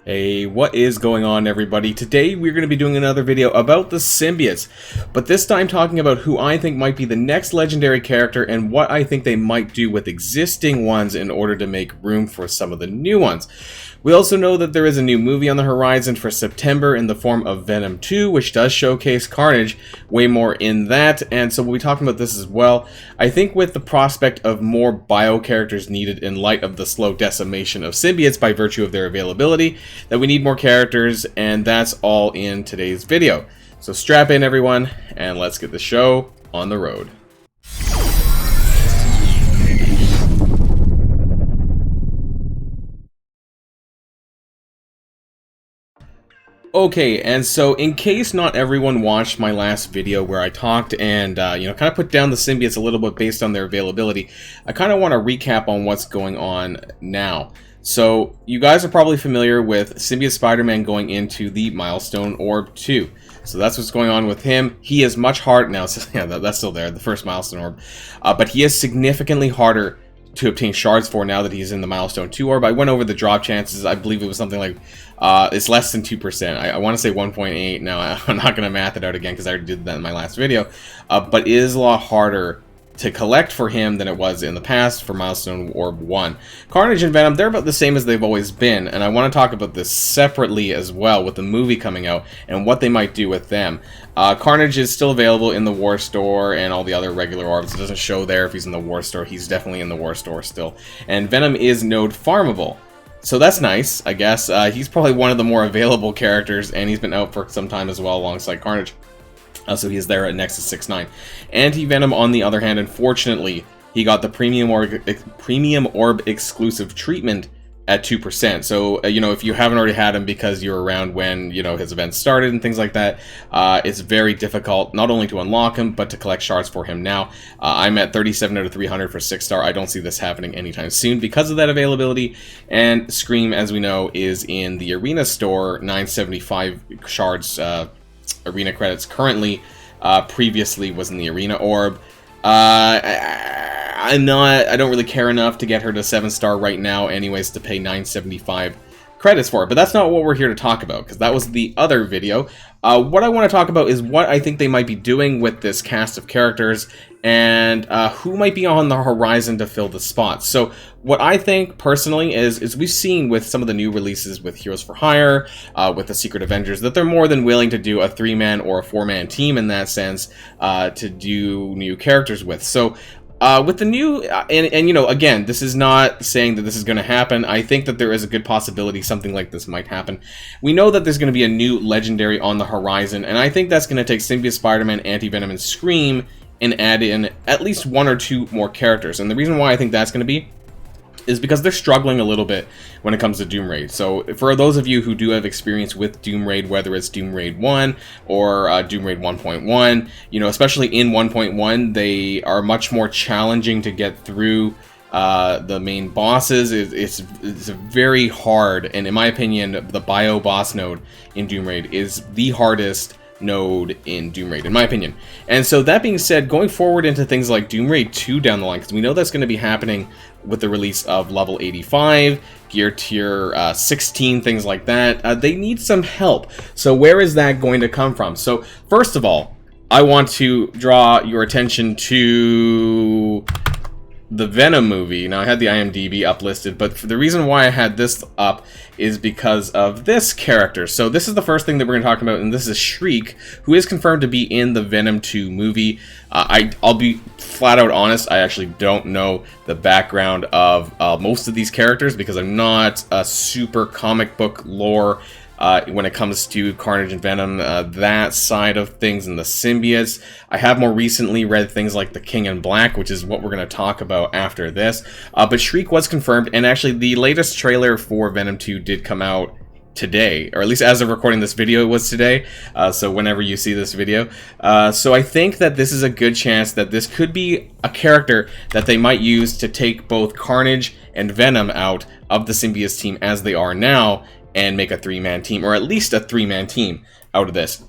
Hey, what is going on, everybody? Today we're going to be doing another video about the Symbiotes, but this time talking about who I think might be the next legendary character and what I think they might do with existing ones in order to make room for some of the new ones. We also know that there is a new movie on the horizon for September in the form of Venom 2, which does showcase Carnage. Way more in that, and so we'll be talking about this as well. I think with the prospect of more bio characters needed in light of the slow decimation of symbiotes by virtue of their availability, that we need more characters, and that's all in today's video. So strap in, everyone, and let's get the show on the road. Okay, and so in case not everyone watched my last video where I talked and, kind of put down the symbiotes a little bit based on their availability, I kind of want to recap on what's going on now. So, you guys are probably familiar with Symbiote Spider-Man going into the Milestone Orb 2. So that's what's going on with him. He is much harder now, so yeah, that's still there, the first Milestone Orb. But he is significantly harder to obtain shards for now that he's in the Milestone 2 Orb. I went over the drop chances. I believe it was something like, it's less than 2%. I want to say 1.8. Now, I'm not going to math it out again because I already did that in my last video. But it is a lot harder to collect for him than it was in the past for Milestone Orb 1. Carnage and Venom, they're about the same as they've always been, and I want to talk about this separately as well with the movie coming out and what they might do with them. Carnage is still available in the War Store and all the other regular orbs. It doesn't show there if he's in the War Store. He's definitely in the War Store still. And Venom is node farmable. So that's nice, I guess. He's probably one of the more available characters, and he's been out for some time as well alongside Carnage. So he is there at Nexus 6-9. Anti-Venom, on the other hand, unfortunately, he got the Premium Orb exclusive treatment at 2%. So, if you haven't already had him because you're around when, his events started and things like that, it's very difficult not only to unlock him, but to collect shards for him now. I'm at 37 out of 300 for 6-star. I don't see this happening anytime soon because of that availability. And Scream, as we know, is in the Arena Store, 975 shards, Arena credits currently. Previously was in the Arena Orb. I don't really care enough to get her to 7-star right now anyways to pay 975 credits for it, but that's not what we're here to talk about, because that was the other video. What I want to talk about is what I think they might be doing with this cast of characters, and who might be on the horizon to fill the spots. So what I think personally is we've seen with some of the new releases with Heroes for Hire, with the Secret Avengers, that they're more than willing to do a 3-man or a 4-man team in that sense to do new characters with. So with the new, again, this is not saying that this is going to happen. I think that there is a good possibility something like this might happen. We know that there's going to be a new legendary on the horizon, and I think that's going to take Symbiote Spider-Man, Anti-Venom, and Scream and add in at least 1 or 2 more characters. And the reason why I think that's going to be is because they're struggling a little bit when it comes to Doom Raid. So for those of you who do have experience with Doom Raid, whether it's Doom Raid 1 or Doom Raid 1.1, especially in 1.1, they are much more challenging to get through the main bosses. It's very hard, and in my opinion, the bio boss node in Doom Raid is the hardest node in Doom Raid, in my opinion. And so that being said, going forward into things like Doom Raid 2 down the line, because we know that's going to be happening with the release of level 85, gear tier 16, things like that, they need some help. So where is that going to come from? So first of all, I want to draw your attention to the Venom movie. Now, I had the IMDb uplisted, but the reason why I had this up is because of this character. So this is the first thing that we're going to talk about, and this is Shriek, who is confirmed to be in the Venom 2 movie. I'll be flat out honest, I actually don't know the background of most of these characters because I'm not a super comic book lore when it comes to Carnage and Venom, that side of things, and the symbiotes. I have more recently read things like The King in Black, which is what we're going to talk about after this. But Shriek was confirmed, and actually the latest trailer for Venom 2 did come out today, or at least as of recording this video, it was today, so whenever you see this video. So I think that this is a good chance that this could be a character that they might use to take both Carnage and Venom out of the symbiotes team as they are now, and make a 3-man team, or at least a 3-man team out of this.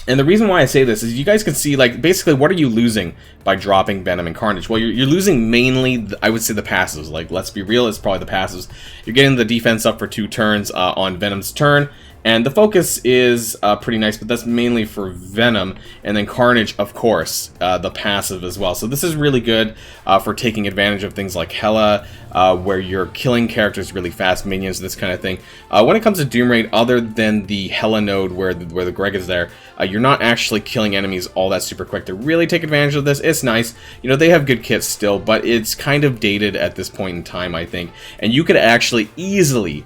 And the reason why I say this is you guys can see, like, basically what are you losing by dropping Venom and Carnage? Well, you're losing mainly, I would say, the passives. Like, let's be real, it's probably the passives. You're getting the defense up for 2 turns on Venom's turn, and the focus is pretty nice, but that's mainly for Venom. And then Carnage, of course, the passive as well. So this is really good for taking advantage of things like Hela, where you're killing characters really fast, minions, this kind of thing. When it comes to Doom Raid, other than the Hela node where the Greg is there, you're not actually killing enemies all that super quick. To really take advantage of this, it's nice. You know, they have good kits still, but it's kind of dated at this point in time, I think. And you could actually easily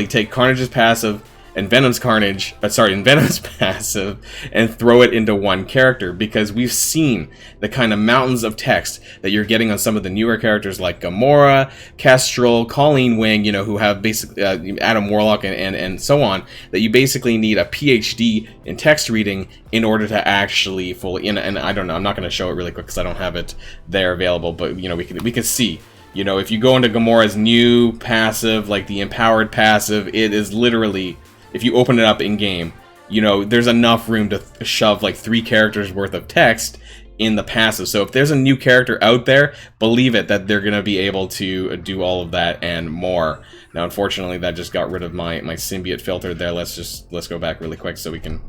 take Carnage's passive and Venom's passive and throw it into one character, because we've seen the kind of mountains of text that you're getting on some of the newer characters like Gamora, Kestrel, Colleen Wing, you know, who have basically Adam Warlock and so on, that you basically need a PhD in text reading in order to actually fully, and I don't know, I'm not going to show it really quick because I don't have it there available, but you know, we can see. You know, if you go into Gamora's new passive, like the empowered passive, it is literally, if you open it up in-game, you know, there's enough room to shove like 3 characters worth of text in the passive. So if there's a new character out there, believe it, that they're going to be able to do all of that and more. Now, unfortunately, that just got rid of my symbiote filter there. Let's go back really quick so we can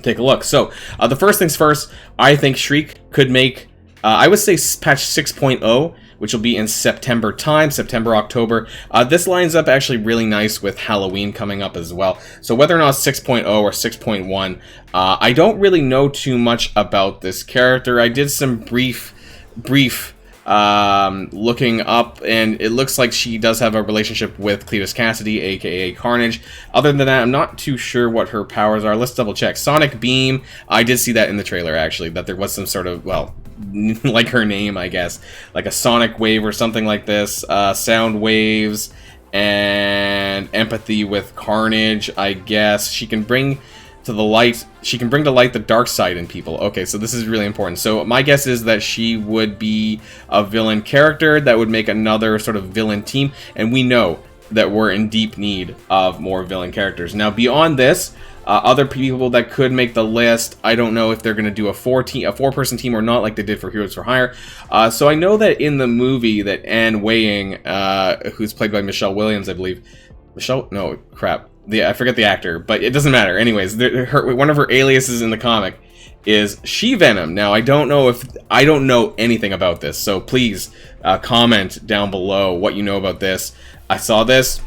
take a look. So the first things first, I think Shriek could make, I would say patch 6.0, which will be in September time, September, October. This lines up actually really nice with Halloween coming up as well. So whether or not it's 6.0 or 6.1, I don't really know too much about this character. I did some brief looking up, and it looks like she does have a relationship with Cletus Cassidy, aka Carnage. Other than that, I'm not too sure what her powers are. Let's double check. Sonic Beam, I did see that in the trailer actually, that there was some sort of, well, like her name, I guess, like a sonic wave or something like this, sound waves, and empathy with Carnage, I guess. She can bring to light the dark side in people. Okay, so this is really important. So my guess is that she would be a villain character that would make another sort of villain team, and we know that we're in deep need of more villain characters. Now, beyond this, other people that could make the list, I don't know if they're going to do a 4-person team or not, like they did for Heroes for Hire. So I know that in the movie that Anne Weying, who's played by Michelle Williams, I believe. I forget the actor, but it doesn't matter. Anyways, one of her aliases in the comic is She-Venom. Now, I don't know anything about this, so please comment down below what you know about this. I saw this.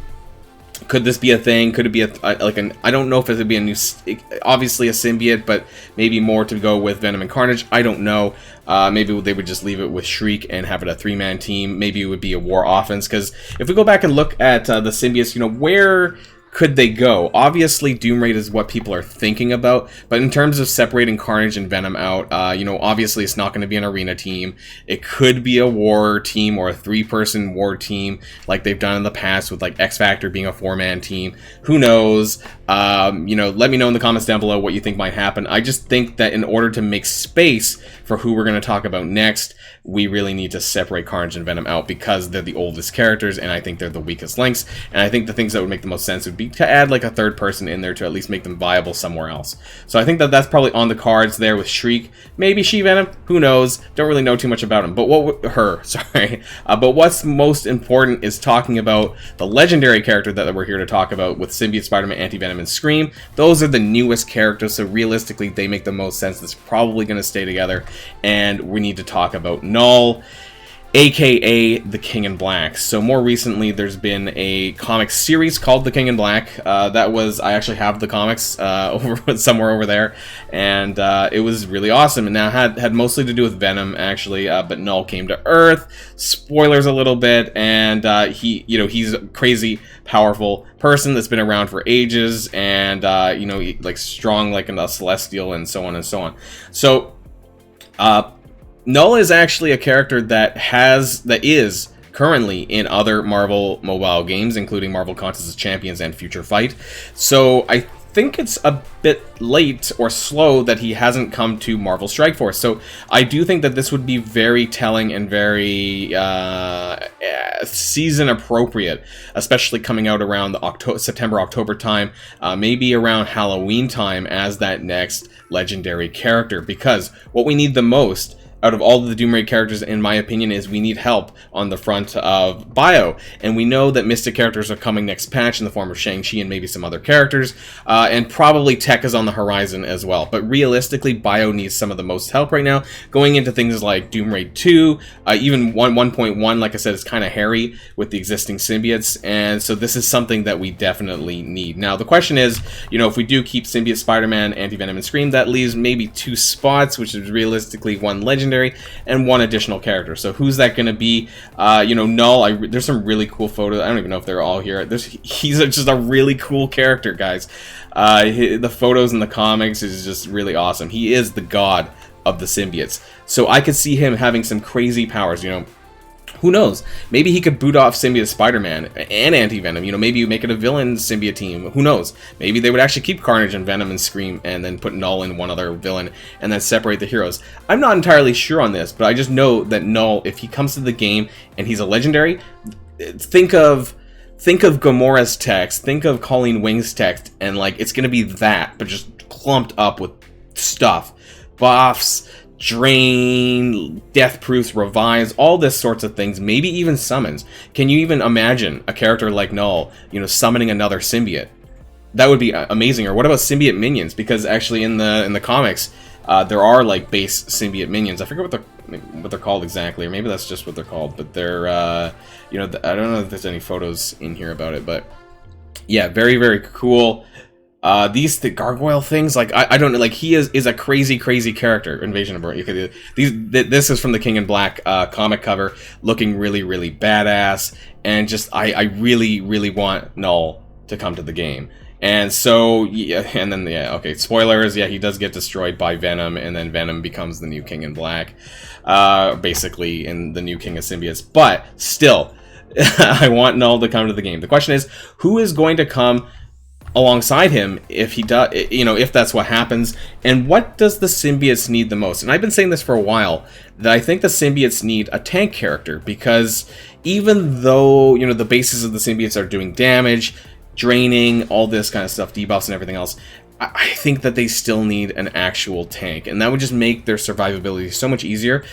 Could this be a thing? Could it be I don't know if it would be a new, obviously a symbiote, but maybe more to go with Venom and Carnage. I don't know. Maybe they would just leave it with Shriek and have it a 3-man team. Maybe it would be a war offense, because if we go back and look at the symbiotes, you know, where could they go? Obviously, Doom Raid is what people are thinking about, but in terms of separating Carnage and Venom out, you know, obviously it's not going to be an arena team. It could be a war team or a 3-person war team, like they've done in the past with like X Factor being a 4-man team. Who knows? You know, let me know in the comments down below what you think might happen. I just think that in order to make space for who we're going to talk about next, we really need to separate Carnage and Venom out, because they're the oldest characters, and I think they're the weakest links. And I think the things that would make the most sense would be to add like a 3rd person in there to at least make them viable somewhere else. So I think that that's probably on the cards there with Shriek. Maybe She-Venom, who knows? Don't really know too much about him. But but what's most important is talking about the legendary character that we're here to talk about with Symbiote, Spider-Man, Anti-Venom, and Scream. Those are the newest characters, so realistically they make the most sense. That's probably going to stay together, and we need to talk about Knull, aka the King in Black. So more recently there's been a comic series called The King in Black. I actually have the comics somewhere over there, and it was really awesome. And now had mostly to do with Venom actually, but Knull came to Earth. Spoilers a little bit, and he's a crazy powerful person that's been around for ages, and like strong like a celestial, and so on and so on. So Knull is actually a character that is currently in other Marvel mobile games, including Marvel Contest of Champions and Future Fight. So think it's a bit late or slow that he hasn't come to Marvel Strike Force. So I do think that this would be very telling and very season appropriate, especially coming out around the September-October time, maybe around Halloween time as that next legendary character. Because what we need the most out of all the Doom Raid characters, in my opinion, is we need help on the front of Bio. And we know that Mystic characters are coming next patch in the form of Shang-Chi and maybe some other characters. And probably Tech is on the horizon as well. But realistically, Bio needs some of the most help right now. Going into things like Doom Raid 2, even 1.1, like I said, is kind of hairy with the existing symbiotes. And so this is something that we definitely need. Now, the question is, you know, if we do keep Symbiote, Spider-Man, Anti-Venom, and Scream, that leaves maybe 2 spots, which is realistically 1 legendary and 1 additional character. So who's that going to be? You know, Knull. There's some really cool photos. I don't even know if they're all here. He's just a really cool character, guys. The photos in the comics is just really awesome. He is the god of the symbiotes. So I could see him having some crazy powers, you know. Who knows? Maybe he could boot off Symbiote Spider-Man and Anti-Venom. You know, maybe you make it a villain symbiote team. Who knows? Maybe they would actually keep Carnage and Venom and Scream and then put Knull in one other villain and then separate the heroes. I'm not entirely sure on this, but I just know that Knull, if he comes to the game and he's a legendary, think of Gamora's text, think of Colleen Wing's text, and like it's gonna be that, but just clumped up with stuff. Buffs, drain, death proofs, revives, all this sorts of things, maybe even summons. Can you even imagine a character like Knull, you know, summoning another symbiote? That would be amazing. Or what about symbiote minions? Because actually in the comics, there are like base symbiote minions. I forget what they're called exactly, or maybe that's just what they're called. But they're, you know, I don't know if there's any photos in here about it, but yeah, very, very cool. The gargoyle things, like I don't know, like he is a crazy character. Invasion of Earth. This is from the King in Black comic cover, looking really badass, and just I really want Knull to come to the game. And so yeah, and then yeah, okay, spoilers, yeah, he does get destroyed by Venom, and then Venom becomes the new King in Black, basically in the new King of Symbiotes. But still, I want Knull to come to the game. The question is, who is going to come alongside him if he does, you know, if that's what happens, and what does the symbiotes need the most? And I've been saying this for a while, that I think the symbiotes need a tank character, because even though, you know, the bases of the symbiotes are doing damage, draining, all this kind of stuff, debuffs and everything else, I think that they still need an actual tank, and that would just make their survivability so much easier.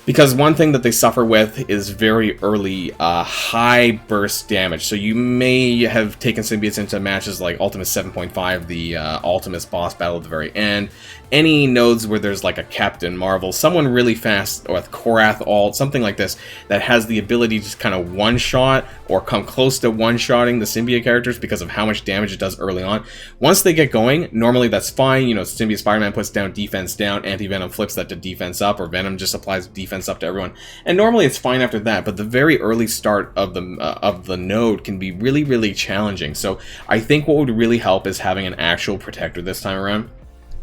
Because one thing that they suffer with is very early high burst damage. So you may have taken symbiotes into matches like Ultimus 7.5, the Ultimus boss battle at the very end. Any nodes where there's like a Captain Marvel, someone really fast, or with Korath ult, something like this, that has the ability to just kind of one-shot or come close to one-shotting the symbiote characters because of how much damage it does early on. Once they get going, normally that's fine. You know, Symbiote Spider-Man puts down defense down, Anti-Venom flips that to defense up, or Venom just applies defense up to everyone. And normally it's fine after that, but the very early start of the node can be really challenging. So I think what would really help is having an actual protector this time around.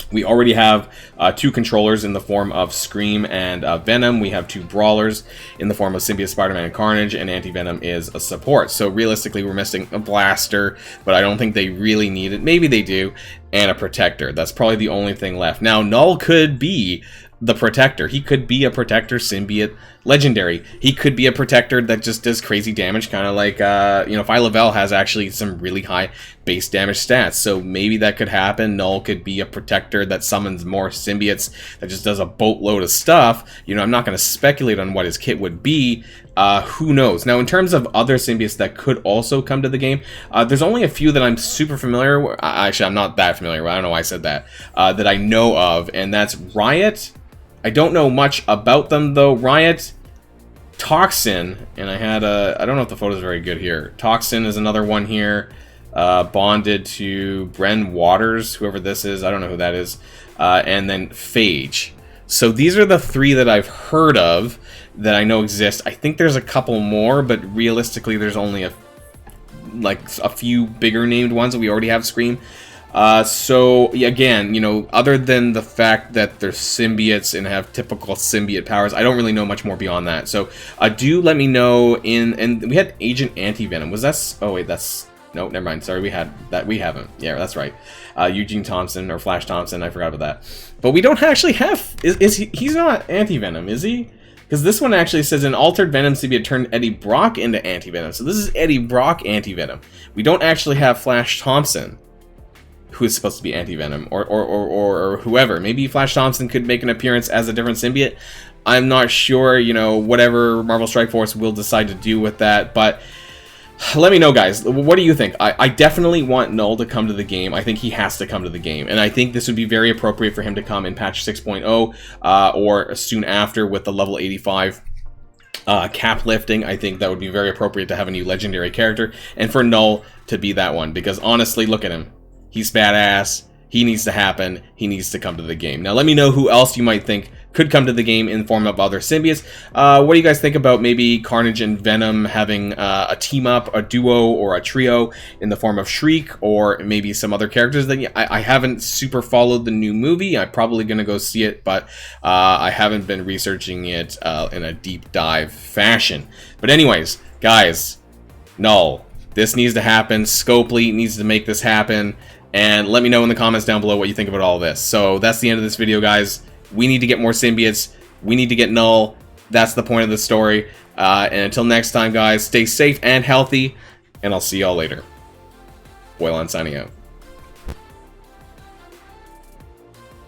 We already have 2 controllers in the form of Scream and Venom. We have 2 brawlers in the form of Symbiote Spider-Man and Carnage, and Anti-Venom is a support. So realistically, we're missing a blaster, but I don't think they really need it. Maybe they do, and a protector. That's probably the only thing left. Now, Knull could be the protector. He could be a protector symbiote legendary. He could be a protector that just does crazy damage, kind of like, you know, Phyla-Vell has actually some really high base damage stats, so maybe that could happen. Knull could be a protector that summons more symbiotes, that just does a boatload of stuff. You know, I'm not going to speculate on what his kit would be. Who knows? Now, in terms of other symbiotes that could also come to the game, there's only a few that I'm super familiar with. Actually, I'm not that familiar with. I don't know why I said that. That I know of, and that's Riot. I don't know much about them, though. Riot, Toxin, and I don't know if the photo's very good here. Toxin is another one here, bonded to Bren Waters, whoever this is. I don't know who that is. And then Phage. So these are the 3 that I've heard of that I know exist. I think there's a couple more, but realistically there's only a few bigger named ones that we already have Scream. So again, you know, other than the fact that they're symbiotes and have typical symbiote powers, I don't really know much more beyond that. So do let me know. And we had Agent Anti-Venom. Was that? Oh wait, that's No, never mind. Sorry, we had that. We haven't. Yeah, that's right. Eugene Thompson or Flash Thompson. I forgot about that. But we don't actually have. Is he? He's not Anti-Venom, is he? Because this one actually says an altered Venom symbiote turned Eddie Brock into Anti-Venom. So this is Eddie Brock Anti-Venom. We don't actually have Flash Thompson, who is supposed to be Anti-Venom, or whoever. Maybe Flash Thompson could make an appearance as a different symbiote. I'm not sure. You know, whatever Marvel Strike Force will decide to do with that, but. Let me know, guys. What do you think? I definitely want Knull to come to the game. I think he has to come to the game. And I think this would be very appropriate for him to come in patch 6.0 or soon after with the level 85 cap lifting. I think that would be very appropriate to have a new legendary character. And for Knull to be that one. Because honestly, look at him. He's badass. He needs to happen. He needs to come to the game. Now, let me know who else you might think could come to the game in the form of other symbiotes. What do you guys think about maybe Carnage and Venom having a team-up, a duo, or a trio in the form of Shriek, or maybe some other characters that I haven't super followed the new movie. I'm probably going to go see it, but I haven't been researching it in a deep dive fashion. But anyways, guys, Knull, this needs to happen. Scopely needs to make this happen. And let me know in the comments down below what you think about all this. So that's the end of this video, guys. We need to get more symbiotes. We need to get Knull. That's the point of the story. And until next time, guys, stay safe and healthy. And I'll see y'all later. Boilon signing out.